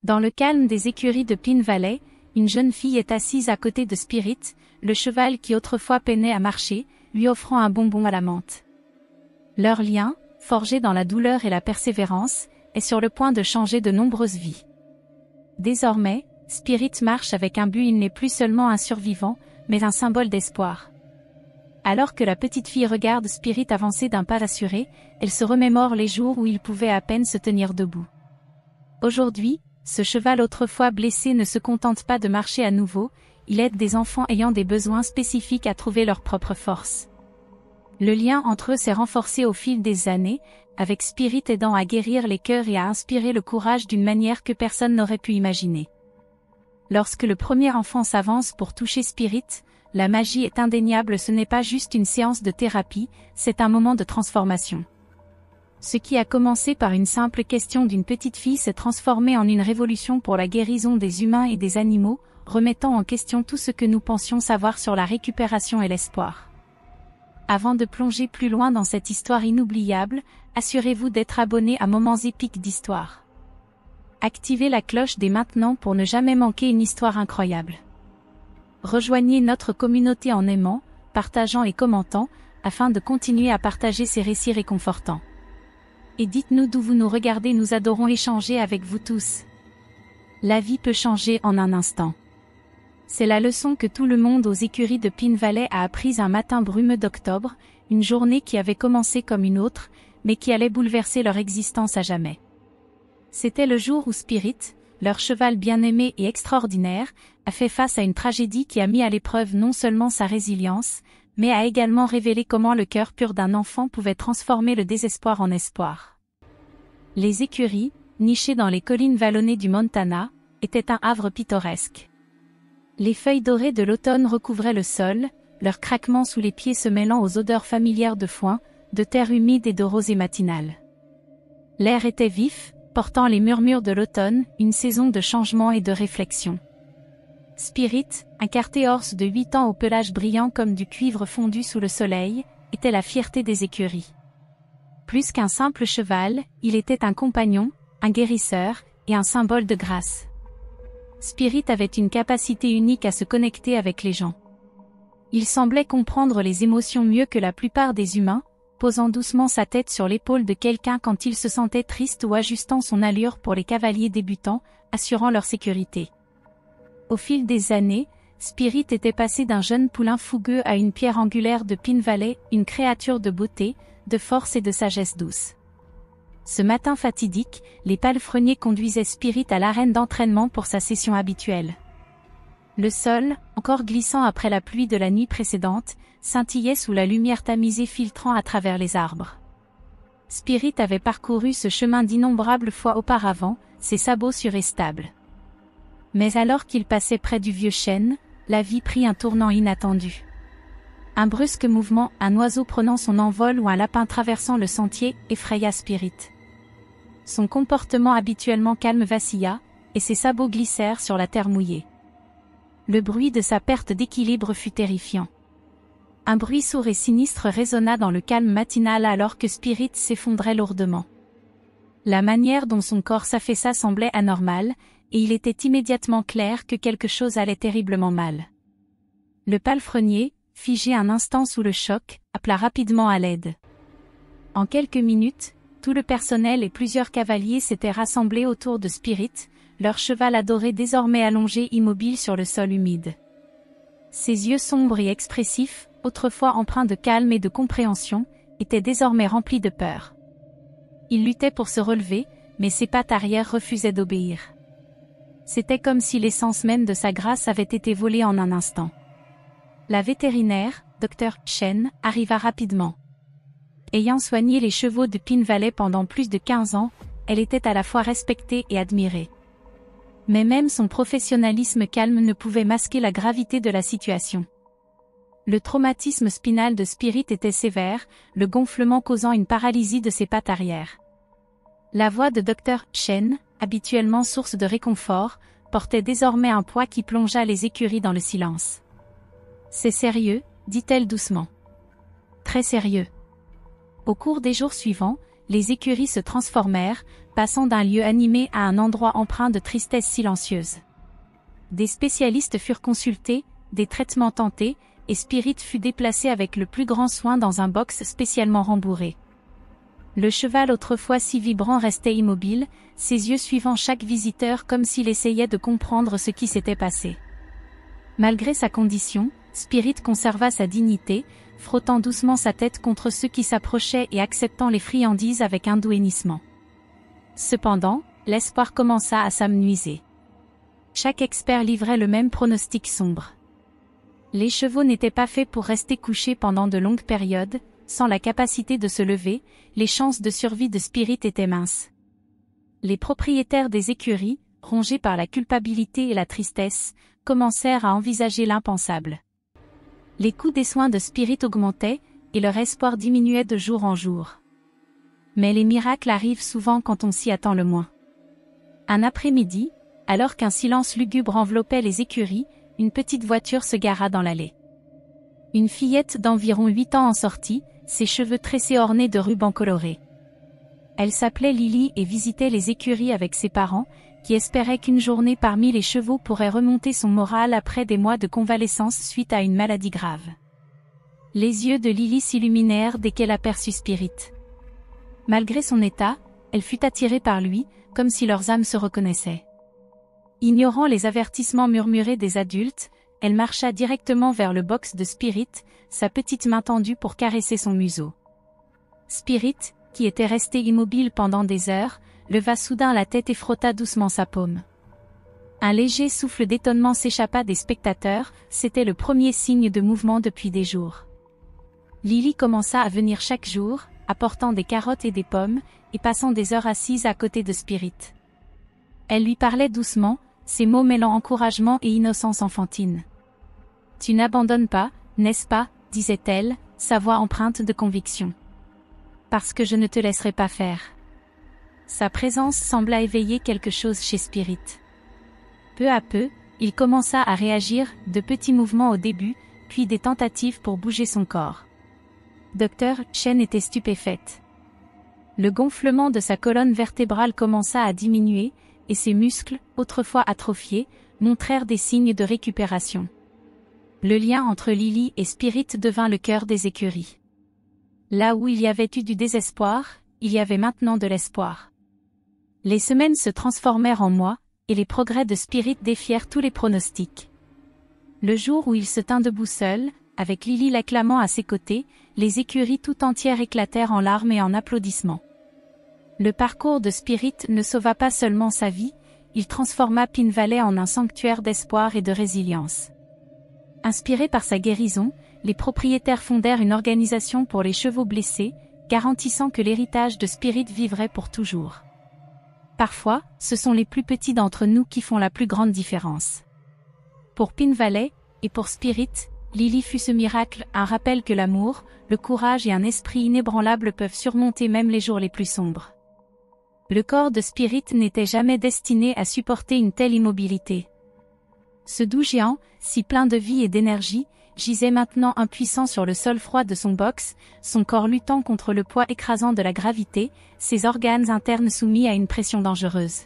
Dans le calme des écuries de Pine Valley, une jeune fille est assise à côté de Spirit, le cheval qui autrefois peinait à marcher, lui offrant un bonbon à la menthe. Leur lien, forgé dans la douleur et la persévérance, est sur le point de changer de nombreuses vies. Désormais, Spirit marche avec un but, il n'est plus seulement un survivant, mais un symbole d'espoir. Alors que la petite fille regarde Spirit avancer d'un pas assuré, elle se remémore les jours où il pouvait à peine se tenir debout. Aujourd'hui, ce cheval autrefois blessé ne se contente pas de marcher à nouveau, il aide des enfants ayant des besoins spécifiques à trouver leur propre force. Le lien entre eux s'est renforcé au fil des années, avec Spirit aidant à guérir les cœurs et à inspirer le courage d'une manière que personne n'aurait pu imaginer. Lorsque le premier enfant s'avance pour toucher Spirit, la magie est indéniable, ce n'est pas juste une séance de thérapie, c'est un moment de transformation. Ce qui a commencé par une simple question d'une petite fille s'est transformé en une révolution pour la guérison des humains et des animaux, remettant en question tout ce que nous pensions savoir sur la récupération et l'espoir. Avant de plonger plus loin dans cette histoire inoubliable, assurez-vous d'être abonné à Moments épiques d'histoire. Activez la cloche dès maintenant pour ne jamais manquer une histoire incroyable. Rejoignez notre communauté en aimant, partageant et commentant, afin de continuer à partager ces récits réconfortants. Et dites-nous d'où vous nous regardez, nous adorons échanger avec vous tous. La vie peut changer en un instant. C'est la leçon que tout le monde aux écuries de Pine Valley a apprise un matin brumeux d'octobre, une journée qui avait commencé comme une autre, mais qui allait bouleverser leur existence à jamais. C'était le jour où Spirit, leur cheval bien-aimé et extraordinaire, a fait face à une tragédie qui a mis à l'épreuve non seulement sa résilience, mais a également révélé comment le cœur pur d'un enfant pouvait transformer le désespoir en espoir. Les écuries, nichées dans les collines vallonnées du Montana, étaient un havre pittoresque. Les feuilles dorées de l'automne recouvraient le sol, leur craquement sous les pieds se mêlant aux odeurs familières de foin, de terre humide et de rosée matinale. L'air était vif, portant les murmures de l'automne, une saison de changement et de réflexion. Spirit, un quarté-horse de 8 ans au pelage brillant comme du cuivre fondu sous le soleil, était la fierté des écuries. Plus qu'un simple cheval, il était un compagnon, un guérisseur, et un symbole de grâce. Spirit avait une capacité unique à se connecter avec les gens. Il semblait comprendre les émotions mieux que la plupart des humains, posant doucement sa tête sur l'épaule de quelqu'un quand il se sentait triste ou ajustant son allure pour les cavaliers débutants, assurant leur sécurité. Au fil des années, Spirit était passé d'un jeune poulain fougueux à une pierre angulaire de Pine Valley, une créature de beauté, de force et de sagesse douce. Ce matin fatidique, les palefreniers conduisaient Spirit à l'arène d'entraînement pour sa session habituelle. Le sol, encore glissant après la pluie de la nuit précédente, scintillait sous la lumière tamisée filtrant à travers les arbres. Spirit avait parcouru ce chemin d'innombrables fois auparavant, ses sabots sûrs et stables. Mais alors qu'il passait près du vieux chêne, la vie prit un tournant inattendu. Un brusque mouvement, un oiseau prenant son envol ou un lapin traversant le sentier, effraya Spirit. Son comportement habituellement calme vacilla, et ses sabots glissèrent sur la terre mouillée. Le bruit de sa perte d'équilibre fut terrifiant. Un bruit sourd et sinistre résonna dans le calme matinal alors que Spirit s'effondrait lourdement. La manière dont son corps s'affaissa semblait anormale, et il était immédiatement clair que quelque chose allait terriblement mal. Le palefrenier, figé un instant sous le choc, appela rapidement à l'aide. En quelques minutes, tout le personnel et plusieurs cavaliers s'étaient rassemblés autour de Spirit, leur cheval adoré désormais allongé immobile sur le sol humide. Ses yeux sombres et expressifs, autrefois empreints de calme et de compréhension, étaient désormais remplis de peur. Il luttait pour se relever, mais ses pattes arrière refusaient d'obéir. C'était comme si l'essence même de sa grâce avait été volée en un instant. La vétérinaire, Dr. Chen, arriva rapidement. Ayant soigné les chevaux de Pine Valley pendant plus de 15 ans, elle était à la fois respectée et admirée. Mais même son professionnalisme calme ne pouvait masquer la gravité de la situation. Le traumatisme spinal de Spirit était sévère, le gonflement causant une paralysie de ses pattes arrière. La voix de Dr. Chen, habituellement source de réconfort, portait désormais un poids qui plongea les écuries dans le silence. « C'est sérieux » dit-elle doucement. « Très sérieux. » Au cours des jours suivants, les écuries se transformèrent, passant d'un lieu animé à un endroit empreint de tristesse silencieuse. Des spécialistes furent consultés, des traitements tentés, et Spirit fut déplacé avec le plus grand soin dans un box spécialement rembourré. Le cheval autrefois si vibrant restait immobile, ses yeux suivant chaque visiteur comme s'il essayait de comprendre ce qui s'était passé. Malgré sa condition, Spirit conserva sa dignité, frottant doucement sa tête contre ceux qui s'approchaient et acceptant les friandises avec un doux hennissement. Cependant, l'espoir commença à s'amenuiser. Chaque expert livrait le même pronostic sombre. Les chevaux n'étaient pas faits pour rester couchés pendant de longues périodes, sans la capacité de se lever, les chances de survie de Spirit étaient minces. Les propriétaires des écuries, rongés par la culpabilité et la tristesse, commencèrent à envisager l'impensable. Les coûts des soins de Spirit augmentaient, et leur espoir diminuait de jour en jour. Mais les miracles arrivent souvent quand on s'y attend le moins. Un après-midi, alors qu'un silence lugubre enveloppait les écuries, une petite voiture se gara dans l'allée. Une fillette d'environ 8 ans en sortit, ses cheveux tressés ornés de rubans colorés. Elle s'appelait Lily et visitait les écuries avec ses parents, qui espéraient qu'une journée parmi les chevaux pourrait remonter son moral après des mois de convalescence suite à une maladie grave. Les yeux de Lily s'illuminèrent dès qu'elle aperçut Spirit. Malgré son état, elle fut attirée par lui, comme si leurs âmes se reconnaissaient. Ignorant les avertissements murmurés des adultes, elle marcha directement vers le box de Spirit, sa petite main tendue pour caresser son museau. Spirit, qui était resté immobile pendant des heures, leva soudain la tête et frotta doucement sa paume. Un léger souffle d'étonnement s'échappa des spectateurs, c'était le premier signe de mouvement depuis des jours. Lily commença à venir chaque jour, apportant des carottes et des pommes, et passant des heures assise à côté de Spirit. Elle lui parlait doucement, ses mots mêlant encouragement et innocence enfantine. « Tu n'abandonnes pas, n'est-ce pas ?» disait-elle, sa voix empreinte de conviction. « Parce que je ne te laisserai pas faire. » Sa présence sembla éveiller quelque chose chez Spirit. Peu à peu, il commença à réagir, de petits mouvements au début, puis des tentatives pour bouger son corps. Dr. Chen était stupéfaite. Le gonflement de sa colonne vertébrale commença à diminuer, et ses muscles, autrefois atrophiés, montrèrent des signes de récupération. Le lien entre Lily et Spirit devint le cœur des écuries. Là où il y avait eu du désespoir, il y avait maintenant de l'espoir. Les semaines se transformèrent en mois, et les progrès de Spirit défièrent tous les pronostics. Le jour où il se tint debout seul, avec Lily l'acclamant à ses côtés, les écuries tout entières éclatèrent en larmes et en applaudissements. Le parcours de Spirit ne sauva pas seulement sa vie, il transforma Pine Valley en un sanctuaire d'espoir et de résilience. Inspirés par sa guérison, les propriétaires fondèrent une organisation pour les chevaux blessés, garantissant que l'héritage de Spirit vivrait pour toujours. Parfois, ce sont les plus petits d'entre nous qui font la plus grande différence. Pour Pine Valley, et pour Spirit, Lily fut ce miracle, un rappel que l'amour, le courage et un esprit inébranlable peuvent surmonter même les jours les plus sombres. Le corps de Spirit n'était jamais destiné à supporter une telle immobilité. Ce doux géant, si plein de vie et d'énergie, gisait maintenant impuissant sur le sol froid de son box, son corps luttant contre le poids écrasant de la gravité, ses organes internes soumis à une pression dangereuse.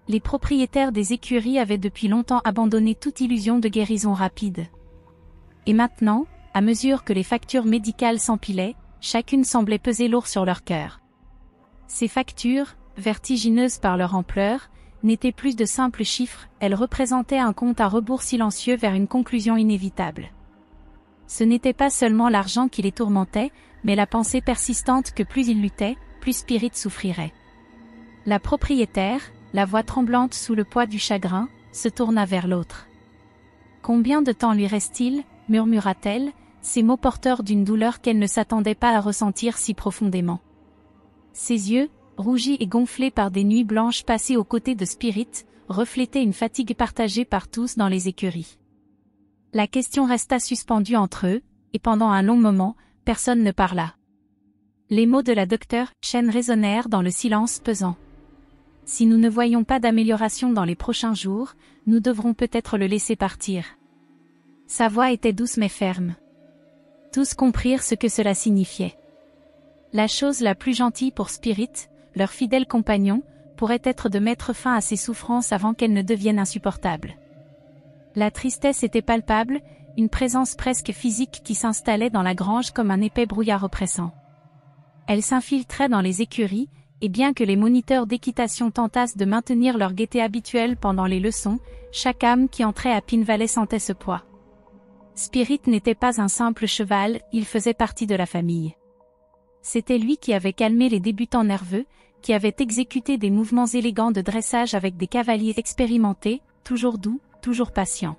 Les propriétaires des écuries avaient depuis longtemps abandonné toute illusion de guérison rapide. Et maintenant, à mesure que les factures médicales s'empilaient, chacune semblait peser lourd sur leur cœur. Ces factures, vertigineuses par leur ampleur, n'étaient plus de simples chiffres, elles représentaient un compte à rebours silencieux vers une conclusion inévitable. Ce n'était pas seulement l'argent qui les tourmentait, mais la pensée persistante que plus ils luttaient, plus Spirit souffrirait. La propriétaire, la voix tremblante sous le poids du chagrin, se tourna vers l'autre. « Combien de temps lui reste-t-il » murmura-t-elle, ces mots porteurs d'une douleur qu'elle ne s'attendait pas à ressentir si profondément. Ses yeux, rougis et gonflés par des nuits blanches passées aux côtés de Spirit, reflétaient une fatigue partagée par tous dans les écuries. La question resta suspendue entre eux, et pendant un long moment, personne ne parla. Les mots de la Dr. Chen résonnèrent dans le silence pesant. « Si nous ne voyons pas d'amélioration dans les prochains jours, nous devrons peut-être le laisser partir. » Sa voix était douce mais ferme. Tous comprirent ce que cela signifiait. La chose la plus gentille pour Spirit, leur fidèle compagnon, pourrait être de mettre fin à ses souffrances avant qu'elles ne deviennent insupportables. La tristesse était palpable, une présence presque physique qui s'installait dans la grange comme un épais brouillard oppressant. Elle s'infiltrait dans les écuries, et bien que les moniteurs d'équitation tentassent de maintenir leur gaieté habituelle pendant les leçons, chaque âme qui entrait à Pin Valley sentait ce poids. Spirit n'était pas un simple cheval, il faisait partie de la famille. C'était lui qui avait calmé les débutants nerveux, qui avait exécuté des mouvements élégants de dressage avec des cavaliers expérimentés, toujours doux, toujours patients.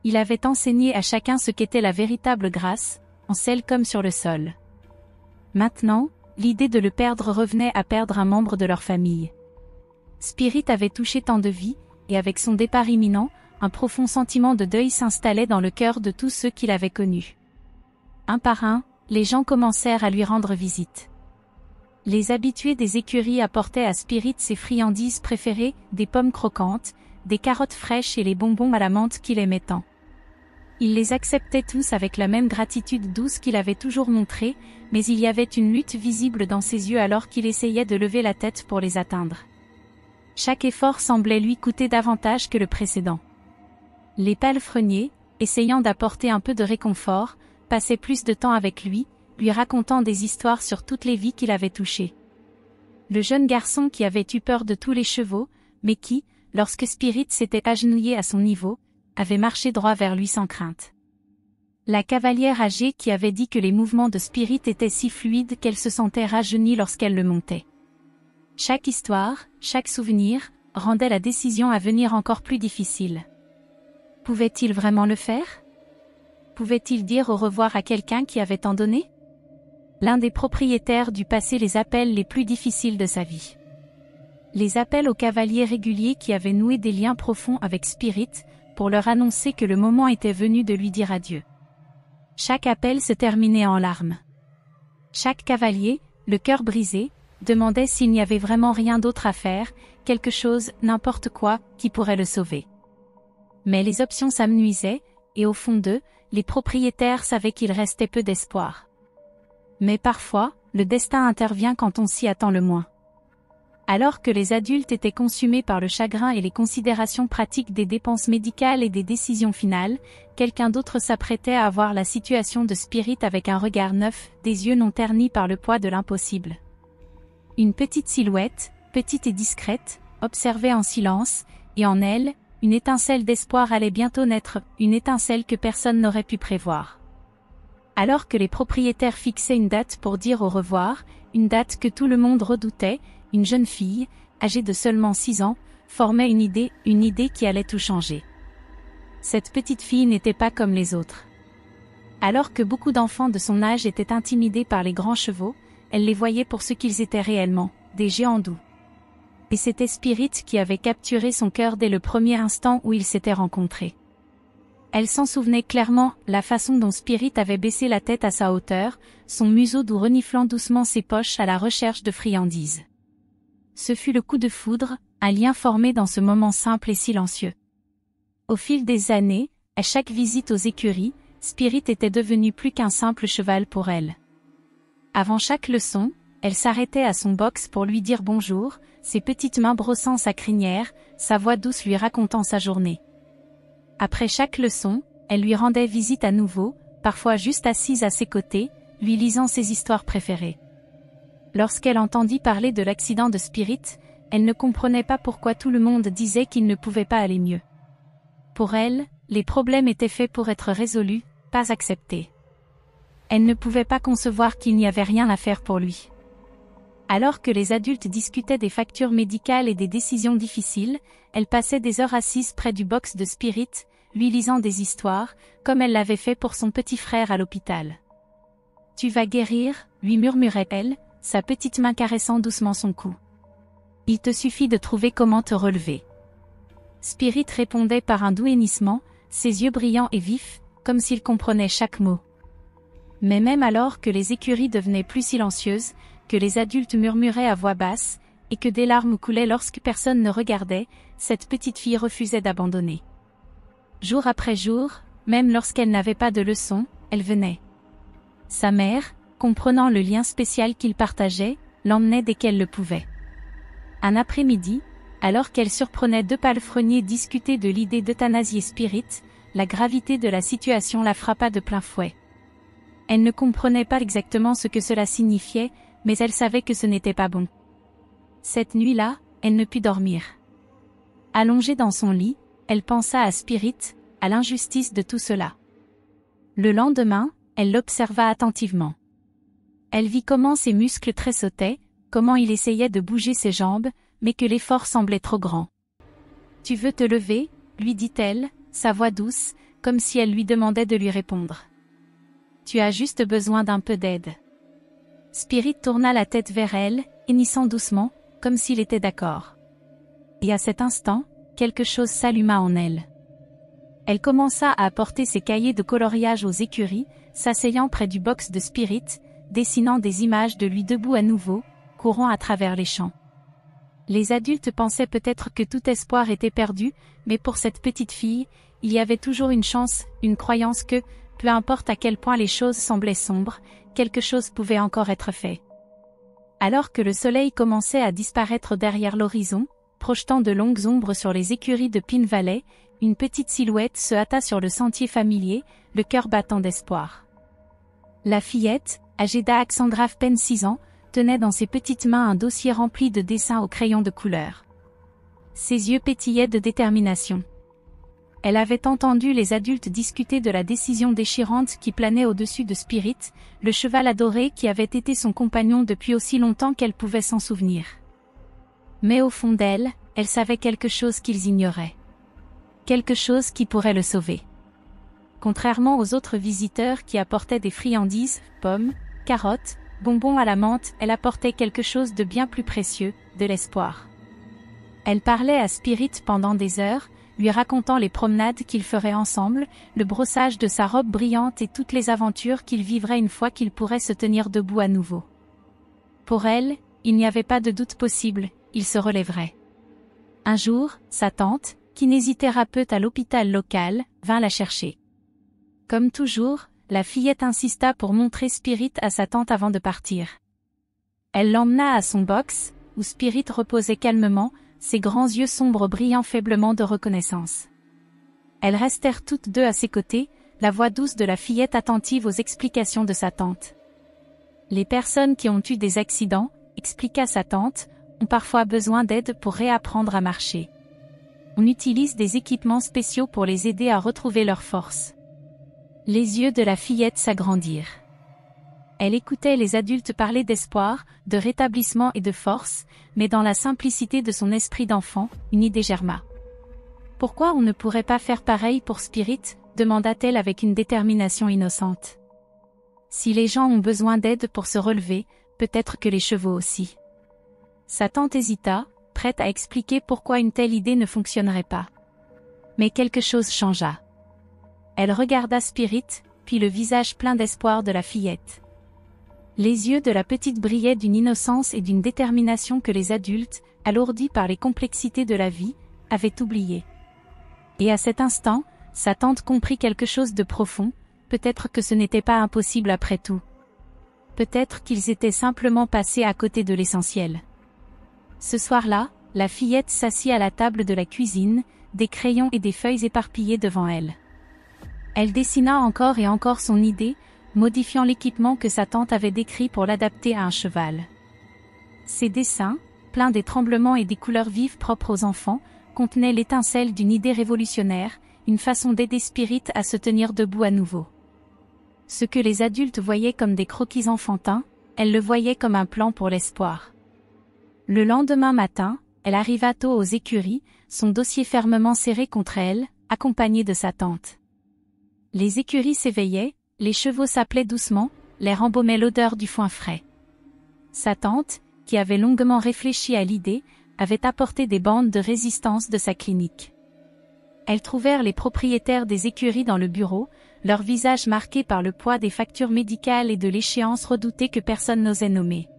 Il avait enseigné à chacun ce qu'était la véritable grâce, en selle comme sur le sol. Maintenant, l'idée de le perdre revenait à perdre un membre de leur famille. Spirit avait touché tant de vies, et avec son départ imminent, un profond sentiment de deuil s'installait dans le cœur de tous ceux qu'il avait connus. Un par un, les gens commencèrent à lui rendre visite. Les habitués des écuries apportaient à Spirit ses friandises préférées, des pommes croquantes, des carottes fraîches et les bonbons à la menthe qu'il aimait tant. Il les acceptait tous avec la même gratitude douce qu'il avait toujours montrée, mais il y avait une lutte visible dans ses yeux alors qu'il essayait de lever la tête pour les atteindre. Chaque effort semblait lui coûter davantage que le précédent. Les palefreniers, essayant d'apporter un peu de réconfort, passaient plus de temps avec lui racontant des histoires sur toutes les vies qu'il avait touchées. Le jeune garçon qui avait eu peur de tous les chevaux, mais qui, lorsque Spirit s'était agenouillé à son niveau, avait marché droit vers lui sans crainte. La cavalière âgée qui avait dit que les mouvements de Spirit étaient si fluides qu'elle se sentait rajeunie lorsqu'elle le montait. Chaque histoire, chaque souvenir, rendait la décision à venir encore plus difficile. Pouvait-il vraiment le faire? Pouvait-il dire au revoir à quelqu'un qui avait tant donné? L'un des propriétaires dut passer les appels les plus difficiles de sa vie. Les appels aux cavaliers réguliers qui avaient noué des liens profonds avec Spirit, pour leur annoncer que le moment était venu de lui dire adieu. Chaque appel se terminait en larmes. Chaque cavalier, le cœur brisé, demandait s'il n'y avait vraiment rien d'autre à faire, quelque chose, n'importe quoi, qui pourrait le sauver. Mais les options s'amenuisaient, et au fond d'eux, les propriétaires savaient qu'il restait peu d'espoir. Mais parfois, le destin intervient quand on s'y attend le moins. Alors que les adultes étaient consumés par le chagrin et les considérations pratiques des dépenses médicales et des décisions finales, quelqu'un d'autre s'apprêtait à voir la situation de Spirit avec un regard neuf, des yeux non ternis par le poids de l'impossible. Une petite silhouette, petite et discrète, observait en silence, et en elle, une étincelle d'espoir allait bientôt naître, une étincelle que personne n'aurait pu prévoir. Alors que les propriétaires fixaient une date pour dire au revoir, une date que tout le monde redoutait, une jeune fille, âgée de seulement 6 ans, formait une idée qui allait tout changer. Cette petite fille n'était pas comme les autres. Alors que beaucoup d'enfants de son âge étaient intimidés par les grands chevaux, elle les voyait pour ce qu'ils étaient réellement, des géants doux. Et c'était Spirit qui avait capturé son cœur dès le premier instant où ils s'étaient rencontrés. Elle s'en souvenait clairement, la façon dont Spirit avait baissé la tête à sa hauteur, son museau doux reniflant doucement ses poches à la recherche de friandises. Ce fut le coup de foudre, un lien formé dans ce moment simple et silencieux. Au fil des années, à chaque visite aux écuries, Spirit était devenu plus qu'un simple cheval pour elle. Avant chaque leçon, elle s'arrêtait à son box pour lui dire bonjour, ses petites mains brossant sa crinière, sa voix douce lui racontant sa journée. Après chaque leçon, elle lui rendait visite à nouveau, parfois juste assise à ses côtés, lui lisant ses histoires préférées. Lorsqu'elle entendit parler de l'accident de Spirit, elle ne comprenait pas pourquoi tout le monde disait qu'il ne pouvait pas aller mieux. Pour elle, les problèmes étaient faits pour être résolus, pas acceptés. Elle ne pouvait pas concevoir qu'il n'y avait rien à faire pour lui. Alors que les adultes discutaient des factures médicales et des décisions difficiles, elle passait des heures assise près du box de Spirit, lui lisant des histoires, comme elle l'avait fait pour son petit frère à l'hôpital. « Tu vas guérir » lui murmurait-elle, sa petite main caressant doucement son cou. « Il te suffit de trouver comment te relever. » Spirit répondait par un doux hennissement, ses yeux brillants et vifs, comme s'il comprenait chaque mot. Mais même alors que les écuries devenaient plus silencieuses, que les adultes murmuraient à voix basse, et que des larmes coulaient lorsque personne ne regardait, cette petite fille refusait d'abandonner. Jour après jour, même lorsqu'elle n'avait pas de leçon, elle venait. Sa mère, comprenant le lien spécial qu'ils partageaient, l'emmenait dès qu'elle le pouvait. Un après-midi, alors qu'elle surprenait deux palefreniers discuter de l'idée d'euthanasier Spirit, la gravité de la situation la frappa de plein fouet. Elle ne comprenait pas exactement ce que cela signifiait, mais elle savait que ce n'était pas bon. Cette nuit-là, elle ne put dormir. Allongée dans son lit, elle pensa à Spirit, à l'injustice de tout cela. Le lendemain, elle l'observa attentivement. Elle vit comment ses muscles tressautaient, comment il essayait de bouger ses jambes, mais que l'effort semblait trop grand. « Tu veux te lever ?» lui dit-elle, sa voix douce, comme si elle lui demandait de lui répondre. « Tu as juste besoin d'un peu d'aide. » Spirit tourna la tête vers elle, hennissant doucement, comme s'il était d'accord. Et à cet instant, quelque chose s'alluma en elle. Elle commença à apporter ses cahiers de coloriage aux écuries, s'asseyant près du box de Spirit, dessinant des images de lui debout à nouveau, courant à travers les champs. Les adultes pensaient peut-être que tout espoir était perdu, mais pour cette petite fille, il y avait toujours une chance, une croyance que, peu importe à quel point les choses semblaient sombres, quelque chose pouvait encore être fait. Alors que le soleil commençait à disparaître derrière l'horizon, projetant de longues ombres sur les écuries de Pine Valley, une petite silhouette se hâta sur le sentier familier, le cœur battant d'espoir. La fillette, âgée d'Alexandra Penn 6 ans, tenait dans ses petites mains un dossier rempli de dessins au crayon de couleur. Ses yeux pétillaient de détermination. Elle avait entendu les adultes discuter de la décision déchirante qui planait au-dessus de Spirit, le cheval adoré qui avait été son compagnon depuis aussi longtemps qu'elle pouvait s'en souvenir. Mais au fond d'elle, elle savait quelque chose qu'ils ignoraient. Quelque chose qui pourrait le sauver. Contrairement aux autres visiteurs qui apportaient des friandises, pommes, carottes, bonbons à la menthe, elle apportait quelque chose de bien plus précieux, de l'espoir. Elle parlait à Spirit pendant des heures, lui racontant les promenades qu'ils feraient ensemble, le brossage de sa robe brillante et toutes les aventures qu'il vivrait une fois qu'il pourrait se tenir debout à nouveau. Pour elle, il n'y avait pas de doute possible, il se relèverait. Un jour, sa tante, kinésithérapeute à l'hôpital local, vint la chercher. Comme toujours, la fillette insista pour montrer Spirit à sa tante avant de partir. Elle l'emmena à son box, où Spirit reposait calmement, ses grands yeux sombres brillant faiblement de reconnaissance. Elles restèrent toutes deux à ses côtés, la voix douce de la fillette attentive aux explications de sa tante. Les personnes qui ont eu des accidents, expliqua sa tante, ont parfois besoin d'aide pour réapprendre à marcher. On utilise des équipements spéciaux pour les aider à retrouver leur force. Les yeux de la fillette s'agrandirent. Elle écoutait les adultes parler d'espoir, de rétablissement et de force, mais dans la simplicité de son esprit d'enfant, une idée germa. « Pourquoi on ne pourrait pas faire pareil pour Spirit ?» demanda-t-elle avec une détermination innocente. « Si les gens ont besoin d'aide pour se relever, peut-être que les chevaux aussi. » Sa tante hésita, prête à expliquer pourquoi une telle idée ne fonctionnerait pas. Mais quelque chose changea. Elle regarda Spirit, puis le visage plein d'espoir de la fillette. Les yeux de la petite brillaient d'une innocence et d'une détermination que les adultes, alourdis par les complexités de la vie, avaient oubliées. Et à cet instant, sa tante comprit quelque chose de profond, peut-être que ce n'était pas impossible après tout. Peut-être qu'ils étaient simplement passés à côté de l'essentiel. Ce soir-là, la fillette s'assit à la table de la cuisine, des crayons et des feuilles éparpillées devant elle. Elle dessina encore et encore son idée, modifiant l'équipement que sa tante avait décrit pour l'adapter à un cheval. Ces dessins, pleins des tremblements et des couleurs vives propres aux enfants, contenaient l'étincelle d'une idée révolutionnaire, une façon d'aider Spirit à se tenir debout à nouveau. Ce que les adultes voyaient comme des croquis enfantins, elle le voyait comme un plan pour l'espoir. Le lendemain matin, elle arriva tôt aux écuries, son dossier fermement serré contre elle, accompagnée de sa tante. Les écuries s'éveillaient, les chevaux s'appelaient doucement, l'air embaumait l'odeur du foin frais. Sa tante, qui avait longuement réfléchi à l'idée, avait apporté des bandes de résistance de sa clinique. Elles trouvèrent les propriétaires des écuries dans le bureau, leurs visages marqués par le poids des factures médicales et de l'échéance redoutée que personne n'osait nommer.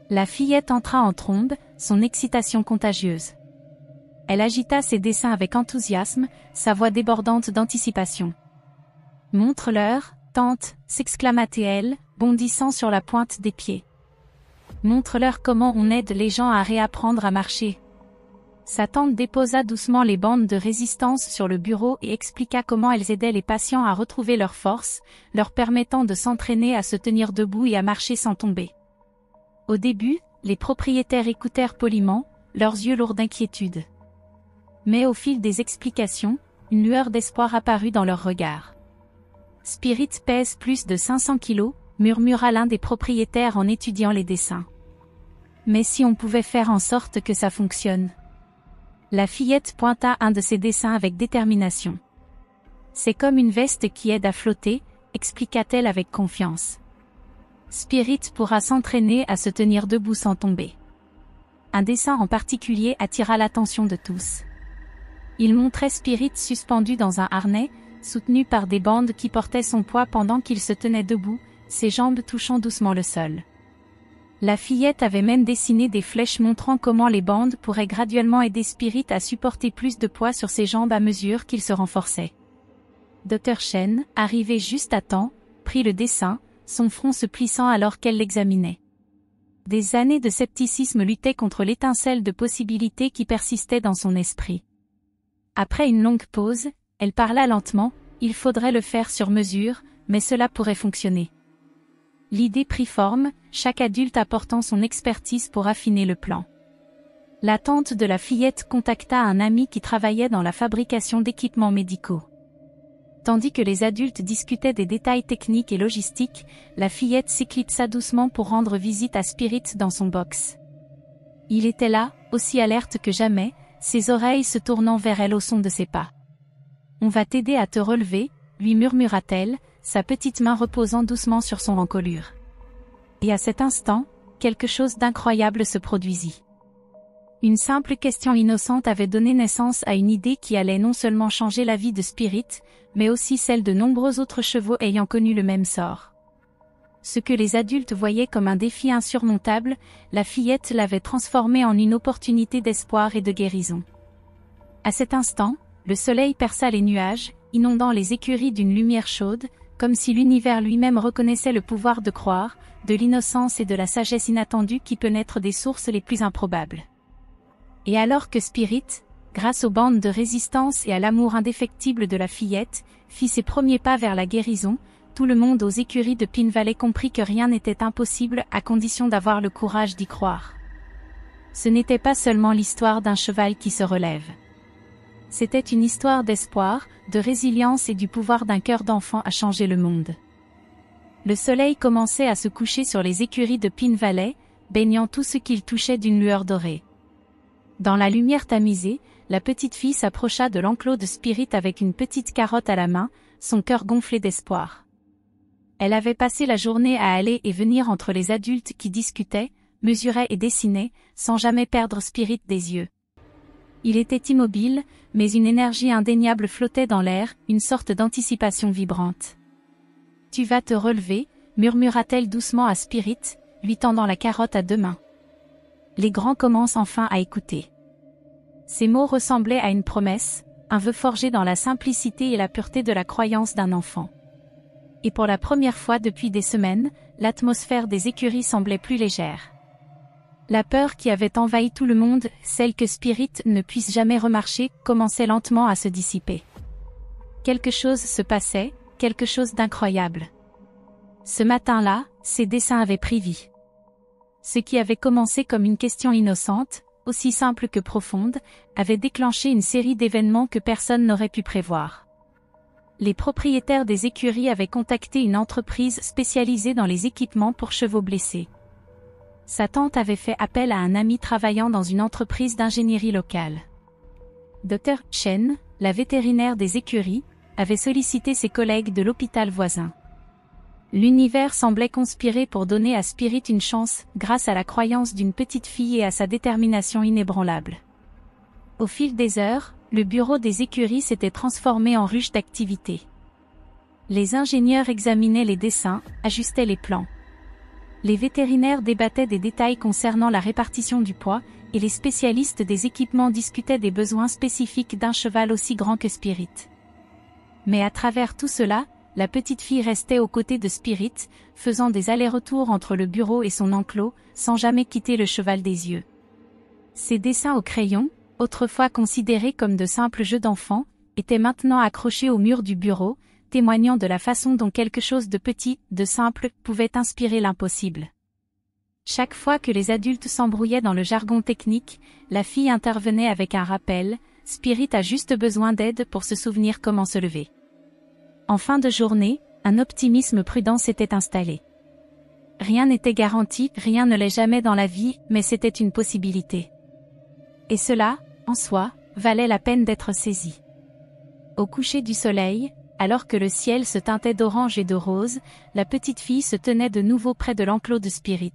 La fillette entra en trombe, son excitation contagieuse. Elle agita ses dessins avec enthousiasme, sa voix débordante d'anticipation. « Montre-leur, tante » s'exclama-t-elle, bondissant sur la pointe des pieds. Montre-leur comment on aide les gens à réapprendre à marcher. Sa tante déposa doucement les bandes de résistance sur le bureau et expliqua comment elles aidaient les patients à retrouver leur force, leur permettant de s'entraîner à se tenir debout et à marcher sans tomber. Au début, les propriétaires écoutèrent poliment, leurs yeux lourds d'inquiétude. Mais au fil des explications, une lueur d'espoir apparut dans leurs regards. « Spirit pèse plus de 500 kilos », murmura l'un des propriétaires en étudiant les dessins. « Mais si on pouvait faire en sorte que ça fonctionne ?» La fillette pointa un de ses dessins avec détermination. « C'est comme une veste qui aide à flotter », expliqua-t-elle avec confiance. « Spirit pourra s'entraîner à se tenir debout sans tomber. » Un dessin en particulier attira l'attention de tous. Il montrait Spirit suspendu dans un harnais, soutenu par des bandes qui portaient son poids pendant qu'il se tenait debout, ses jambes touchant doucement le sol. La fillette avait même dessiné des flèches montrant comment les bandes pourraient graduellement aider Spirit à supporter plus de poids sur ses jambes à mesure qu'il se renforçait. Dr. Chen, arrivé juste à temps, prit le dessin, son front se plissant alors qu'elle l'examinait. Des années de scepticisme luttaient contre l'étincelle de possibilité qui persistait dans son esprit. Après une longue pause, elle parla lentement, « Il faudrait le faire sur mesure, mais cela pourrait fonctionner. » L'idée prit forme, chaque adulte apportant son expertise pour affiner le plan. La tante de la fillette contacta un ami qui travaillait dans la fabrication d'équipements médicaux. Tandis que les adultes discutaient des détails techniques et logistiques, la fillette s'éclipsa doucement pour rendre visite à Spirit dans son box. Il était là, aussi alerte que jamais, ses oreilles se tournant vers elle au son de ses pas. « On va t'aider à te relever », lui murmura-t-elle, sa petite main reposant doucement sur son encolure. Et à cet instant, quelque chose d'incroyable se produisit. Une simple question innocente avait donné naissance à une idée qui allait non seulement changer la vie de Spirit, mais aussi celle de nombreux autres chevaux ayant connu le même sort. Ce que les adultes voyaient comme un défi insurmontable, la fillette l'avait transformé en une opportunité d'espoir et de guérison. À cet instant, le soleil perça les nuages, inondant les écuries d'une lumière chaude, comme si l'univers lui-même reconnaissait le pouvoir de croire, de l'innocence et de la sagesse inattendue qui peut naître des sources les plus improbables. Et alors que Spirit, grâce aux bandes de résistance et à l'amour indéfectible de la fillette, fit ses premiers pas vers la guérison, tout le monde aux écuries de Pin Valley comprit que rien n'était impossible à condition d'avoir le courage d'y croire. Ce n'était pas seulement l'histoire d'un cheval qui se relève. C'était une histoire d'espoir, de résilience et du pouvoir d'un cœur d'enfant à changer le monde. Le soleil commençait à se coucher sur les écuries de Pin Valley, baignant tout ce qu'il touchait d'une lueur dorée. Dans la lumière tamisée, la petite fille s'approcha de l'enclos de Spirit avec une petite carotte à la main, son cœur gonflé d'espoir. Elle avait passé la journée à aller et venir entre les adultes qui discutaient, mesuraient et dessinaient, sans jamais perdre Spirit des yeux. Il était immobile, mais une énergie indéniable flottait dans l'air, une sorte d'anticipation vibrante. « Tu vas te relever », murmura-t-elle doucement à Spirit, lui tendant la carotte à deux mains. Les grands commencent enfin à écouter. Ces mots ressemblaient à une promesse, un vœu forgé dans la simplicité et la pureté de la croyance d'un enfant. Et pour la première fois depuis des semaines, l'atmosphère des écuries semblait plus légère. La peur qui avait envahi tout le monde, celle que Spirit ne puisse jamais remarcher, commençait lentement à se dissiper. Quelque chose se passait, quelque chose d'incroyable. Ce matin-là, ses dessins avaient pris vie. Ce qui avait commencé comme une question innocente, aussi simple que profonde, avait déclenché une série d'événements que personne n'aurait pu prévoir. Les propriétaires des écuries avaient contacté une entreprise spécialisée dans les équipements pour chevaux blessés. Sa tante avait fait appel à un ami travaillant dans une entreprise d'ingénierie locale. Dr. Chen, la vétérinaire des écuries, avait sollicité ses collègues de l'hôpital voisin. L'univers semblait conspirer pour donner à Spirit une chance, grâce à la croyance d'une petite fille et à sa détermination inébranlable. Au fil des heures, le bureau des écuries s'était transformé en ruche d'activité. Les ingénieurs examinaient les dessins, ajustaient les plans. Les vétérinaires débattaient des détails concernant la répartition du poids, et les spécialistes des équipements discutaient des besoins spécifiques d'un cheval aussi grand que Spirit. Mais à travers tout cela, la petite fille restait aux côtés de Spirit, faisant des allers-retours entre le bureau et son enclos, sans jamais quitter le cheval des yeux. Ses dessins au crayon, autrefois considérés comme de simples jeux d'enfants, étaient maintenant accrochés au mur du bureau, témoignant de la façon dont quelque chose de petit, de simple, pouvait inspirer l'impossible. Chaque fois que les adultes s'embrouillaient dans le jargon technique, la fille intervenait avec un rappel, Spirit a juste besoin d'aide pour se souvenir comment se lever. En fin de journée, un optimisme prudent s'était installé. Rien n'était garanti, rien ne l'est jamais dans la vie, mais c'était une possibilité. Et cela, en soi, valait la peine d'être saisi. Au coucher du soleil, alors que le ciel se teintait d'orange et de rose, la petite fille se tenait de nouveau près de l'enclos de Spirit.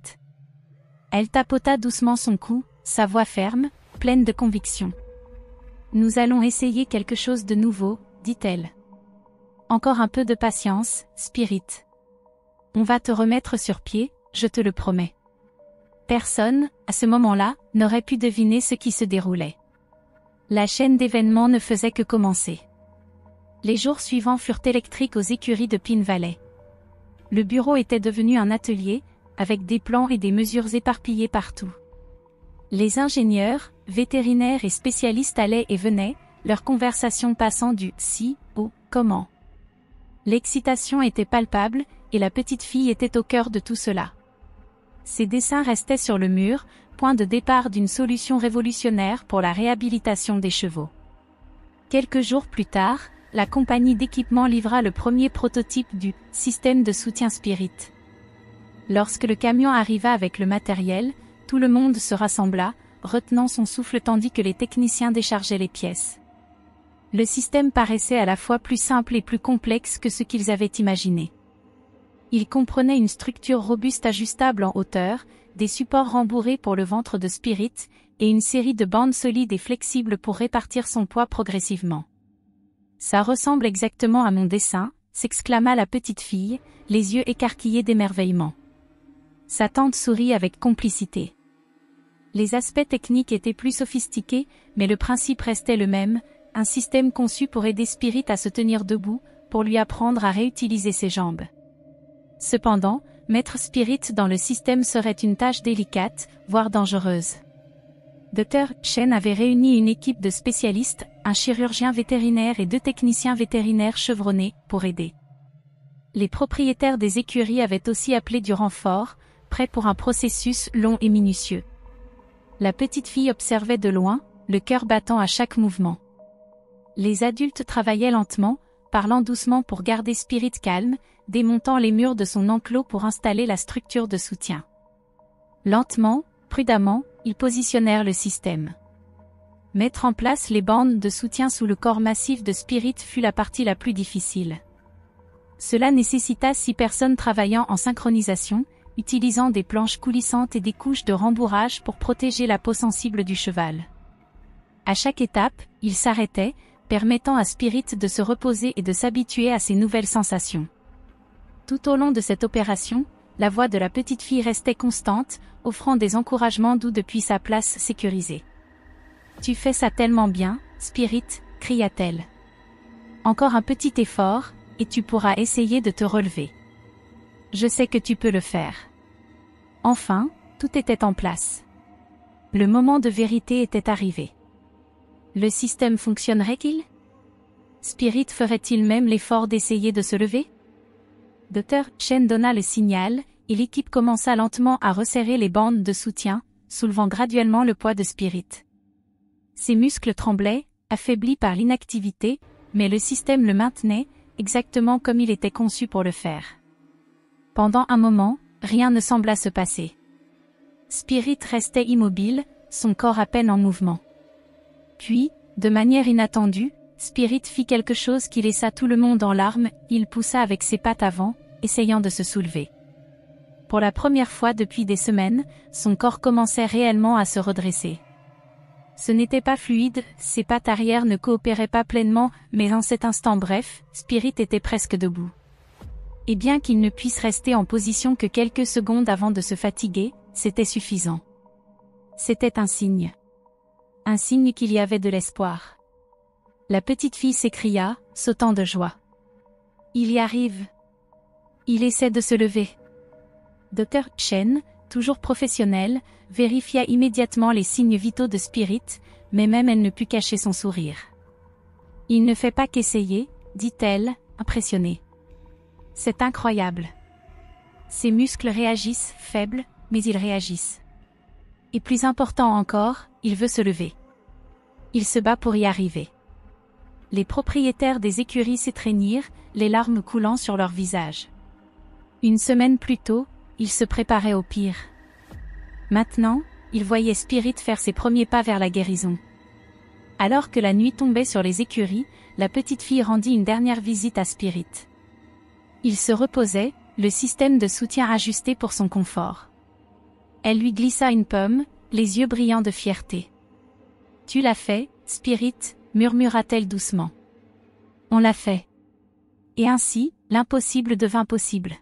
Elle tapota doucement son cou, sa voix ferme, pleine de conviction. « Nous allons essayer quelque chose de nouveau, dit-elle. Encore un peu de patience, Spirit. On va te remettre sur pied, je te le promets. » Personne, à ce moment-là, n'aurait pu deviner ce qui se déroulait. La chaîne d'événements ne faisait que commencer. Les jours suivants furent électriques aux écuries de Pine Valley. Le bureau était devenu un atelier, avec des plans et des mesures éparpillées partout. Les ingénieurs, vétérinaires et spécialistes allaient et venaient, leur conversation passant du « si » au « comment ». L'excitation était palpable, et la petite fille était au cœur de tout cela. Ses dessins restaient sur le mur, point de départ d'une solution révolutionnaire pour la réhabilitation des chevaux. Quelques jours plus tard, la compagnie d'équipement livra le premier prototype du « système de soutien Spirit ». Lorsque le camion arriva avec le matériel, tout le monde se rassembla, retenant son souffle tandis que les techniciens déchargeaient les pièces. Le système paraissait à la fois plus simple et plus complexe que ce qu'ils avaient imaginé. Il comprenait une structure robuste ajustable en hauteur, des supports rembourrés pour le ventre de Spirit, et une série de bandes solides et flexibles pour répartir son poids progressivement. « Ça ressemble exactement à mon dessin », s'exclama la petite fille, les yeux écarquillés d'émerveillement. Sa tante sourit avec complicité. Les aspects techniques étaient plus sophistiqués, mais le principe restait le même, un système conçu pour aider Spirit à se tenir debout, pour lui apprendre à réutiliser ses jambes. Cependant, mettre Spirit dans le système serait une tâche délicate, voire dangereuse. Dr. Chen avait réuni une équipe de spécialistes, un chirurgien vétérinaire et 2 techniciens vétérinaires chevronnés, pour aider. Les propriétaires des écuries avaient aussi appelé du renfort, prêts pour un processus long et minutieux. La petite fille observait de loin, le cœur battant à chaque mouvement. Les adultes travaillaient lentement, parlant doucement pour garder Spirit calme, démontant les murs de son enclos pour installer la structure de soutien. Lentement, prudemment, ils positionnèrent le système. Mettre en place les bandes de soutien sous le corps massif de Spirit fut la partie la plus difficile. Cela nécessita 6 personnes travaillant en synchronisation, utilisant des planches coulissantes et des couches de rembourrage pour protéger la peau sensible du cheval. À chaque étape, il s'arrêtait, permettant à Spirit de se reposer et de s'habituer à ces nouvelles sensations. Tout au long de cette opération, la voix de la petite fille restait constante, offrant des encouragements doux depuis sa place sécurisée. « Tu fais ça tellement bien, Spirit » cria-t-elle. « Encore un petit effort, et tu pourras essayer de te relever. Je sais que tu peux le faire. » Enfin, tout était en place. Le moment de vérité était arrivé. Le système fonctionnerait-il? Spirit ferait-il même l'effort d'essayer de se lever? Dr. Chen donna le signal, et l'équipe commença lentement à resserrer les bandes de soutien, soulevant graduellement le poids de Spirit. Ses muscles tremblaient, affaiblis par l'inactivité, mais le système le maintenait, exactement comme il était conçu pour le faire. Pendant un moment, rien ne sembla se passer. Spirit restait immobile, son corps à peine en mouvement. Puis, de manière inattendue, Spirit fit quelque chose qui laissa tout le monde en larmes, il poussa avec ses pattes avant, essayant de se soulever. Pour la première fois depuis des semaines, son corps commençait réellement à se redresser. Ce n'était pas fluide, ses pattes arrière ne coopéraient pas pleinement, mais en cet instant bref, Spirit était presque debout. Et bien qu'il ne puisse rester en position que quelques secondes avant de se fatiguer, c'était suffisant. C'était un signe. Un signe qu'il y avait de l'espoir. La petite fille s'écria, sautant de joie. Il y arrive. Il essaie de se lever. Dr. Chen, toujours professionnelle, vérifia immédiatement les signes vitaux de Spirit, mais même elle ne put cacher son sourire. Il ne fait pas qu'essayer, dit-elle, impressionnée. C'est incroyable. Ses muscles réagissent, faibles, mais ils réagissent. Et plus important encore, il veut se lever. Il se bat pour y arriver. Les propriétaires des écuries s'étreignirent, les larmes coulant sur leur visage. Une semaine plus tôt, ils se préparaient au pire. Maintenant, ils voyaient Spirit faire ses premiers pas vers la guérison. Alors que la nuit tombait sur les écuries, la petite fille rendit une dernière visite à Spirit. Il se reposait, le système de soutien ajusté pour son confort. Elle lui glissa une pomme, les yeux brillants de fierté. « Tu l'as fait, Spirit » murmura-t-elle doucement. « On l'a fait. » Et ainsi, l'impossible devint possible.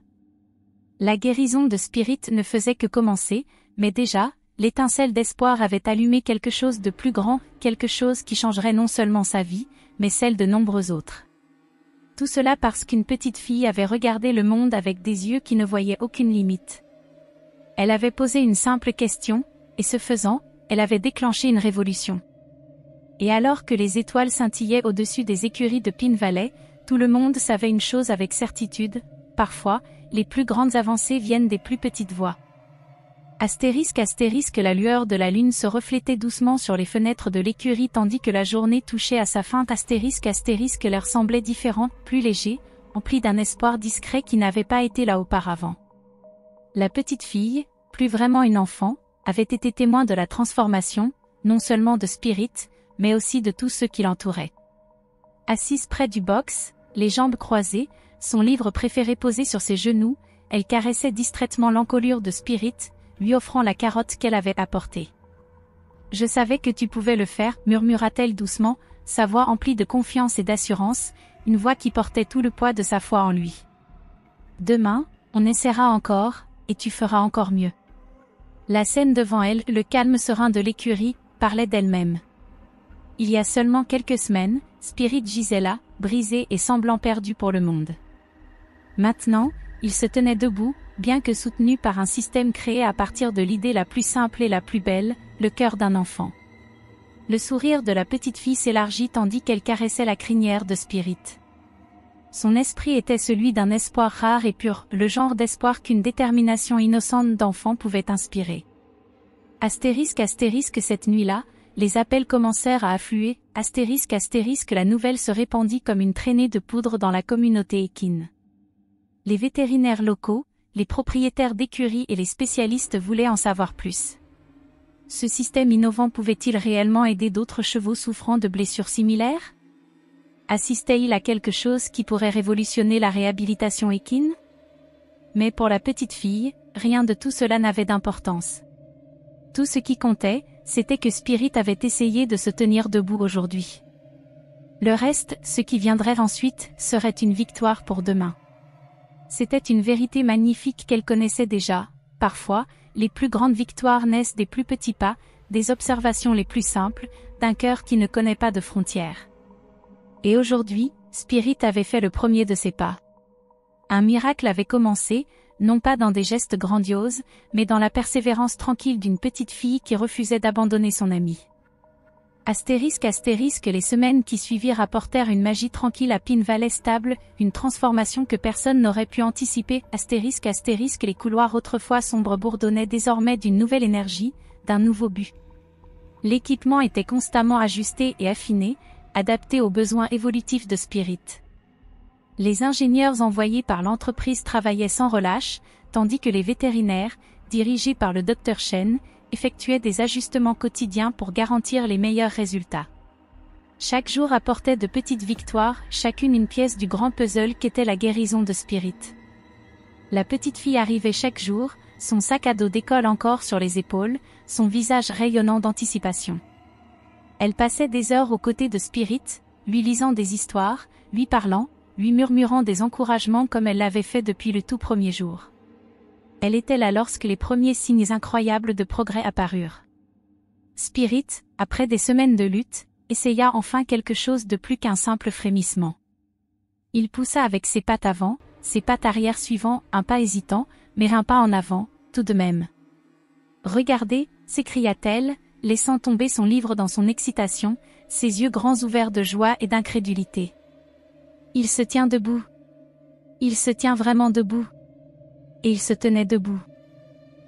La guérison de Spirit ne faisait que commencer, mais déjà, l'étincelle d'espoir avait allumé quelque chose de plus grand, quelque chose qui changerait non seulement sa vie, mais celle de nombreux autres. Tout cela parce qu'une petite fille avait regardé le monde avec des yeux qui ne voyaient aucune limite. Elle avait posé une simple question, et ce faisant, elle avait déclenché une révolution. Et alors que les étoiles scintillaient au-dessus des écuries de Pine Valley, tout le monde savait une chose avec certitude, parfois, les plus grandes avancées viennent des plus petites voix. Astérisque astérisque la lueur de la lune se reflétait doucement sur les fenêtres de l'écurie tandis que la journée touchait à sa fin. Astérisque astérisque l'air semblait différent, plus léger, empli d'un espoir discret qui n'avait pas été là auparavant. La petite fille, plus vraiment une enfant, avait été témoin de la transformation, non seulement de Spirit, mais aussi de tous ceux qui l'entouraient. Assise près du box, les jambes croisées, son livre préféré posé sur ses genoux, elle caressait distraitement l'encolure de Spirit, lui offrant la carotte qu'elle avait apportée. « Je savais que tu pouvais le faire » murmura-t-elle doucement, sa voix emplie de confiance et d'assurance, une voix qui portait tout le poids de sa foi en lui. « Demain, on essaiera encore, et tu feras encore mieux. » La scène devant elle, le calme serein de l'écurie, parlait d'elle-même. Il y a seulement quelques semaines, Spirit gisait là, brisé et semblant perdu pour le monde. Maintenant, il se tenait debout, bien que soutenu par un système créé à partir de l'idée la plus simple et la plus belle, le cœur d'un enfant. Le sourire de la petite fille s'élargit tandis qu'elle caressait la crinière de Spirit. Son esprit était celui d'un espoir rare et pur, le genre d'espoir qu'une détermination innocente d'enfant pouvait inspirer. Astérisque astérisque cette nuit-là, les appels commencèrent à affluer, astérisque astérisque la nouvelle se répandit comme une traînée de poudre dans la communauté équine. Les vétérinaires locaux, les propriétaires d'écuries et les spécialistes voulaient en savoir plus. Ce système innovant pouvait-il réellement aider d'autres chevaux souffrant de blessures similaires? Assistait-il à quelque chose qui pourrait révolutionner la réhabilitation équine? Mais pour la petite fille, rien de tout cela n'avait d'importance. Tout ce qui comptait, c'était que Spirit avait essayé de se tenir debout aujourd'hui. Le reste, ce qui viendrait ensuite, serait une victoire pour demain. C'était une vérité magnifique qu'elle connaissait déjà. Parfois, les plus grandes victoires naissent des plus petits pas, des observations les plus simples, d'un cœur qui ne connaît pas de frontières. Et aujourd'hui, Spirit avait fait le premier de ses pas. Un miracle avait commencé, non pas dans des gestes grandioses, mais dans la persévérance tranquille d'une petite fille qui refusait d'abandonner son amie. Astérisque astérisque les semaines qui suivirent apportèrent une magie tranquille à Pine Valley stable, une transformation que personne n'aurait pu anticiper. Astérisque astérisque les couloirs autrefois sombres bourdonnaient désormais d'une nouvelle énergie, d'un nouveau but. L'équipement était constamment ajusté et affiné, adapté aux besoins évolutifs de Spirit. Les ingénieurs envoyés par l'entreprise travaillaient sans relâche, tandis que les vétérinaires, dirigés par le Dr Chen, effectuaient des ajustements quotidiens pour garantir les meilleurs résultats. Chaque jour apportait de petites victoires, chacune une pièce du grand puzzle qu'était la guérison de Spirit. La petite fille arrivait chaque jour, son sac à dos d'école encore sur les épaules, son visage rayonnant d'anticipation. Elle passait des heures aux côtés de Spirit, lui lisant des histoires, lui parlant, lui murmurant des encouragements comme elle l'avait fait depuis le tout premier jour. Elle était là lorsque les premiers signes incroyables de progrès apparurent. Spirit, après des semaines de lutte, essaya enfin quelque chose de plus qu'un simple frémissement. Il poussa avec ses pattes avant, ses pattes arrière suivant, un pas hésitant, mais un pas en avant, tout de même. Regardez, s'écria-t-elle, laissant tomber son livre dans son excitation, ses yeux grands ouverts de joie et d'incrédulité. Il se tient debout. Il se tient vraiment debout. Et il se tenait debout.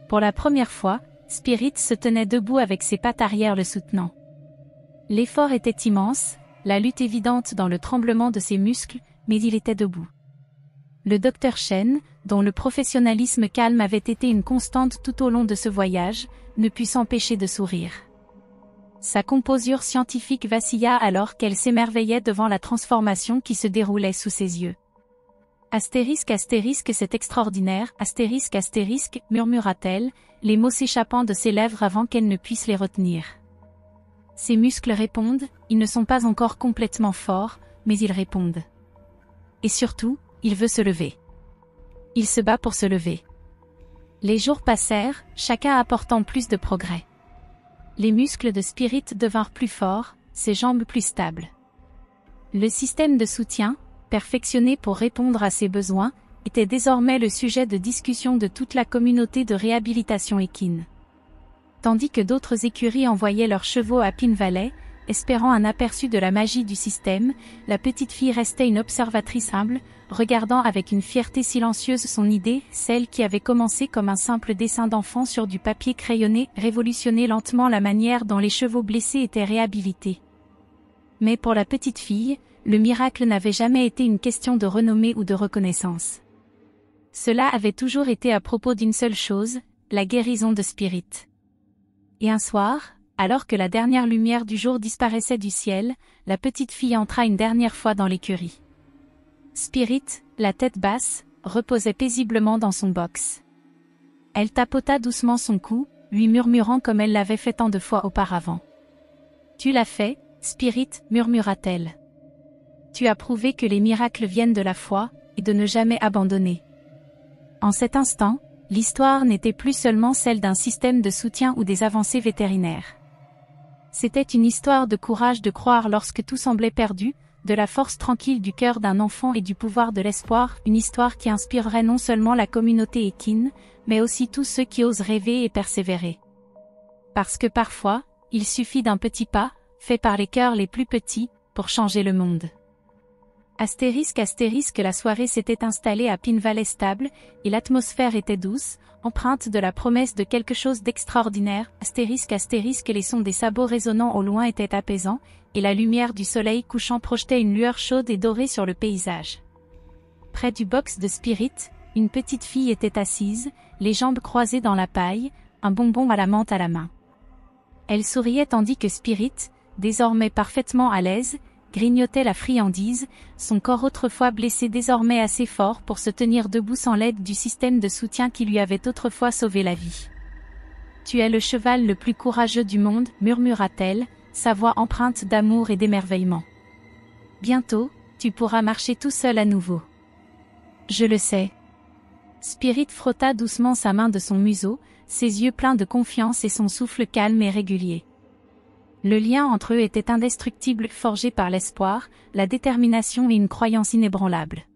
Pour la première fois, Spirit se tenait debout avec ses pattes arrière le soutenant. L'effort était immense, la lutte évidente dans le tremblement de ses muscles, mais il était debout. Le docteur Chen, dont le professionnalisme calme avait été une constante tout au long de ce voyage, ne put s'empêcher de sourire. Sa composure scientifique vacilla alors qu'elle s'émerveillait devant la transformation qui se déroulait sous ses yeux. Astérisque, c'est extraordinaire, astérisque, murmura-t-elle, les mots s'échappant de ses lèvres avant qu'elle ne puisse les retenir. Ses muscles répondent, ils ne sont pas encore complètement forts, mais ils répondent. Et surtout, il veut se lever. Il se bat pour se lever. Les jours passèrent, chacun apportant plus de progrès. Les muscles de Spirit devinrent plus forts, ses jambes plus stables. Le système de soutien, perfectionné pour répondre à ses besoins, était désormais le sujet de discussion de toute la communauté de réhabilitation équine. Tandis que d'autres écuries envoyaient leurs chevaux à Pine Valley, espérant un aperçu de la magie du système, la petite fille restait une observatrice humble, regardant avec une fierté silencieuse son idée, celle qui avait commencé comme un simple dessin d'enfant sur du papier crayonné, révolutionner lentement la manière dont les chevaux blessés étaient réhabilités. Mais pour la petite fille, le miracle n'avait jamais été une question de renommée ou de reconnaissance. Cela avait toujours été à propos d'une seule chose, la guérison de Spirit. Et un soir, alors que la dernière lumière du jour disparaissait du ciel, la petite fille entra une dernière fois dans l'écurie. Spirit, la tête basse, reposait paisiblement dans son box. Elle tapota doucement son cou, lui murmurant comme elle l'avait fait tant de fois auparavant. « Tu l'as fait, Spirit, murmura-t-elle. Tu as prouvé que les miracles viennent de la foi, et de ne jamais abandonner. » En cet instant, l'histoire n'était plus seulement celle d'un système de soutien ou des avancées vétérinaires. C'était une histoire de courage de croire lorsque tout semblait perdu, de la force tranquille du cœur d'un enfant et du pouvoir de l'espoir, une histoire qui inspirerait non seulement la communauté équine, mais aussi tous ceux qui osent rêver et persévérer. Parce que parfois, il suffit d'un petit pas, fait par les cœurs les plus petits, pour changer le monde. Astérisque, la soirée s'était installée à Pine Valley stable, et l'atmosphère était douce, empreinte de la promesse de quelque chose d'extraordinaire. Astérisque, les sons des sabots résonnant au loin étaient apaisants, et la lumière du soleil couchant projetait une lueur chaude et dorée sur le paysage. Près du box de Spirit, une petite fille était assise, les jambes croisées dans la paille, un bonbon à la menthe à la main. Elle souriait tandis que Spirit, désormais parfaitement à l'aise, grignotait la friandise, son corps autrefois blessé désormais assez fort pour se tenir debout sans l'aide du système de soutien qui lui avait autrefois sauvé la vie. « Tu es le cheval le plus courageux du monde, murmura-t-elle, sa voix empreinte d'amour et d'émerveillement. Bientôt, tu pourras marcher tout seul à nouveau. » Je le sais. Spirit frotta doucement sa main de son museau, ses yeux pleins de confiance et son souffle calme et régulier. Le lien entre eux était indestructible, forgé par l'espoir, la détermination et une croyance inébranlable.